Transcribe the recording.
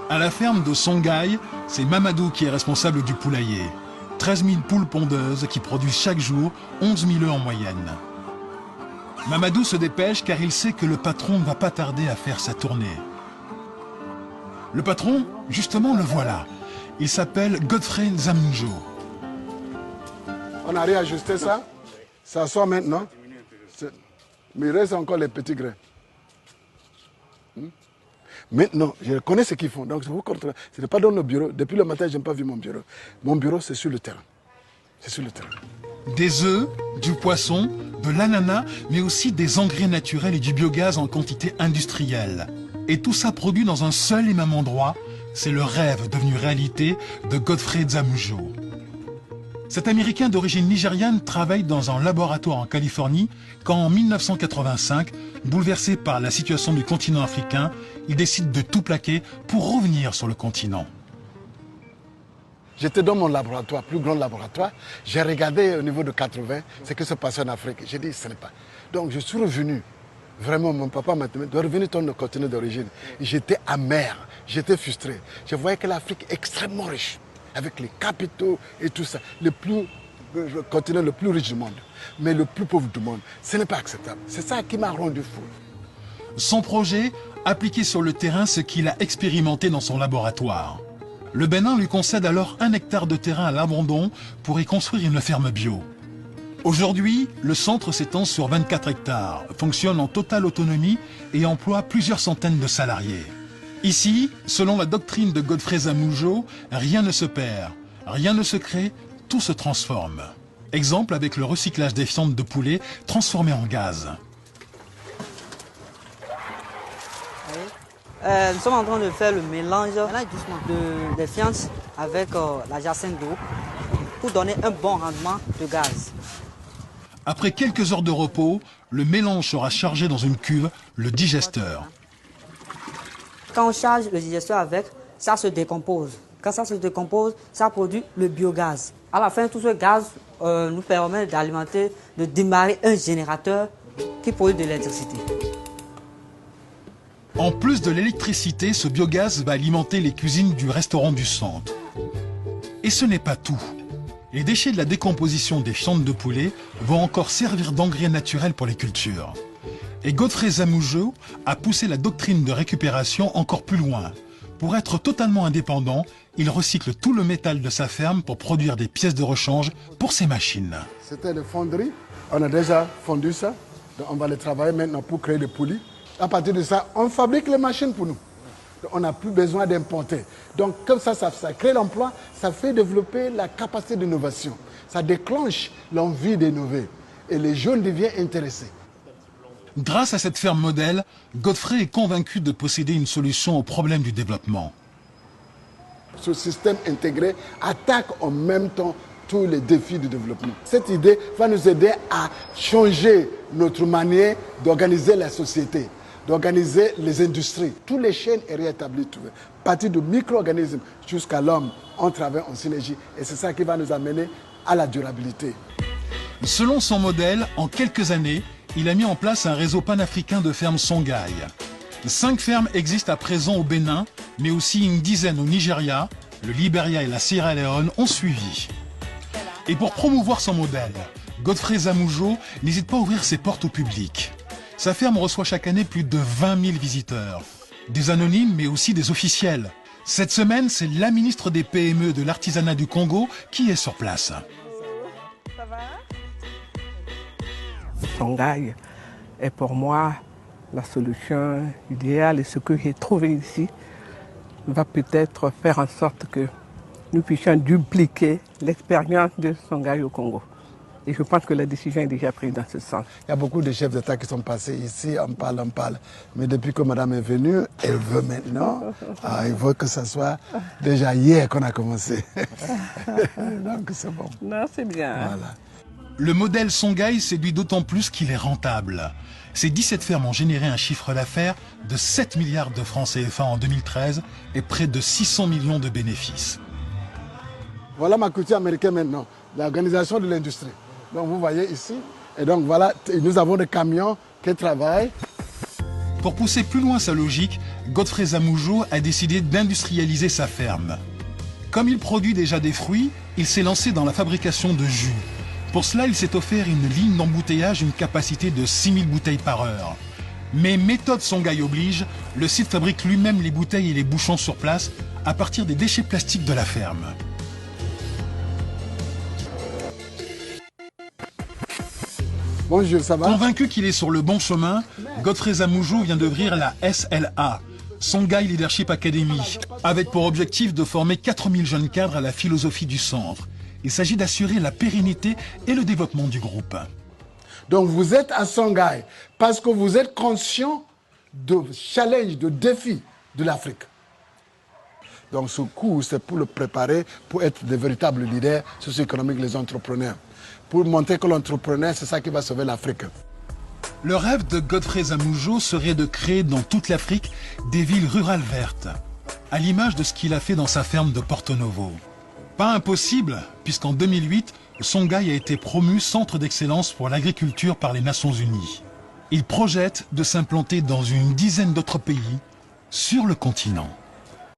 À la ferme de Songhai, c'est Mamadou qui est responsable du poulailler. 13 000 poules pondeuses qui produisent chaque jour 11 000 œufs en moyenne. Mamadou se dépêche car il sait que le patron ne va pas tarder à faire sa tournée. Le patron, justement, le voilà. Il s'appelle Godfrey Nzamnjo. On a réajusté ça. Ça sort maintenant. Mais il reste encore les petits grains. Maintenant, je connais ce qu'ils font. Donc, je vous contrôle. Ce n'est pas dans le bureau. Depuis le matin, je n'ai pas vu mon bureau. Mon bureau, c'est sur le terrain. C'est sur le terrain. Des œufs, du poisson, de l'ananas, mais aussi des engrais naturels et du biogaz en quantité industrielle. Et tout ça produit dans un seul et même endroit. C'est le rêve devenu réalité de Godfrey Nzamnjo. Cet Américain d'origine nigériane travaille dans un laboratoire en Californie quand en 1985, bouleversé par la situation du continent africain, il décide de tout plaquer pour revenir sur le continent. J'étais dans mon laboratoire, plus grand laboratoire. J'ai regardé au niveau de 80 ce qui se passait en Afrique. J'ai dit, ce n'est pas. Donc je suis revenu. Vraiment, mon papa m'a dit de revenir dans le continent d'origine. J'étais amer, j'étais frustré. Je voyais que l'Afrique est extrêmement riche, avec les capitaux et tout ça. Le continent le plus riche du monde, mais le plus pauvre du monde. Ce n'est pas acceptable. C'est ça qui m'a rendu fou. Son projet, appliquer sur le terrain ce qu'il a expérimenté dans son laboratoire. Le Bénin lui concède alors 1 hectare de terrain à l'abandon pour y construire une ferme bio. Aujourd'hui, le centre s'étend sur 24 hectares, fonctionne en totale autonomie et emploie plusieurs centaines de salariés. Ici, selon la doctrine de Godfrey Nzamnjo, rien ne se perd, rien ne se crée, tout se transforme. Exemple avec le recyclage des fientes de poulet transformées en gaz. Nous sommes en train de faire le mélange des fientes avec la jacinthe d'eau pour donner un bon rendement de gaz. Après quelques heures de repos, le mélange sera chargé dans une cuve, le digesteur. Quand on charge le digesteur avec, ça se décompose. Quand ça se décompose, ça produit le biogaz. À la fin, tout ce gaz nous permet d'alimenter, de démarrer un générateur qui produit de l'électricité. En plus de l'électricité, ce biogaz va alimenter les cuisines du restaurant du centre. Et ce n'est pas tout. Les déchets de la décomposition des fientes de poulet vont encore servir d'engrais naturel pour les cultures. Et Godfrey Nzamnjo a poussé la doctrine de récupération encore plus loin. Pour être totalement indépendant, il recycle tout le métal de sa ferme pour produire des pièces de rechange pour ses machines. C'était les fonderies. On a déjà fondu ça. Donc on va les travailler maintenant pour créer des poulies. À partir de ça, on fabrique les machines pour nous. On n'a plus besoin d'importer. Donc comme ça crée l'emploi, ça fait développer la capacité d'innovation. Ça déclenche l'envie d'innover. Et les jeunes deviennent intéressés. Grâce à cette ferme modèle, Godfrey est convaincu de posséder une solution au problème du développement. Ce système intégré attaque en même temps tous les défis du développement. Cette idée va nous aider à changer notre manière d'organiser la société, d'organiser les industries. Toutes les chaînes sont réétablies, à partir de micro-organismes jusqu'à l'homme, on travaille en synergie. Et c'est ça qui va nous amener à la durabilité. Selon son modèle, en quelques années, il a mis en place un réseau panafricain de fermes Songhai. 5 fermes existent à présent au Bénin, mais aussi une dizaine au Nigeria, le Libéria et la Sierra Leone ont suivi. Et pour promouvoir son modèle, Godfrey Nzamnjo n'hésite pas à ouvrir ses portes au public. Sa ferme reçoit chaque année plus de 20 000 visiteurs. Des anonymes, mais aussi des officiels. Cette semaine, c'est la ministre des PME de l'artisanat du Congo qui est sur place. Ça va? Songhai est pour moi la solution idéale et ce que j'ai trouvé ici va peut-être faire en sorte que nous puissions dupliquer l'expérience de Songhai au Congo. Et je pense que la décision est déjà prise dans ce sens. Il y a beaucoup de chefs d'État qui sont passés ici, on parle. Mais depuis que madame est venue, elle veut maintenant, il veut que ce soit déjà hier qu'on a commencé. Donc c'est bon. Non, c'est bien. Voilà. Le modèle Songhai séduit d'autant plus qu'il est rentable. Ces 17 fermes ont généré un chiffre d'affaires de 7 milliards de francs CFA en 2013 et près de 600 millions de bénéfices. Voilà ma culture américaine maintenant, l'organisation de l'industrie. Donc vous voyez ici, et donc voilà, nous avons des camions qui travaillent. Pour pousser plus loin sa logique, Godfrey Zamoujo a décidé d'industrialiser sa ferme. Comme il produit déjà des fruits, il s'est lancé dans la fabrication de jus. Pour cela, il s'est offert une ligne d'embouteillage d'une capacité de 6000 bouteilles par heure. Mais méthode Songhai oblige, le site fabrique lui-même les bouteilles et les bouchons sur place à partir des déchets plastiques de la ferme. Bonjour, ça va? Convaincu qu'il est sur le bon chemin, Godfrey Zamoujo vient d'ouvrir la SLA, Songhai Leadership Academy, avec pour objectif de former 4000 jeunes cadres à la philosophie du centre. Il s'agit d'assurer la pérennité et le développement du groupe. Donc vous êtes à Songhai parce que vous êtes conscient de challenge, de défis de l'Afrique. Donc ce cours, c'est pour le préparer, pour être de véritables leaders socio-économiques, les entrepreneurs. Pour montrer que l'entrepreneur, c'est ça qui va sauver l'Afrique. Le rêve de Godfrey Zamoujo serait de créer dans toute l'Afrique des villes rurales vertes, à l'image de ce qu'il a fait dans sa ferme de Porto Novo. Pas impossible, puisqu'en 2008, Songhai a été promu centre d'excellence pour l'agriculture par les Nations Unies. Il projette de s'implanter dans une dizaine d'autres pays sur le continent.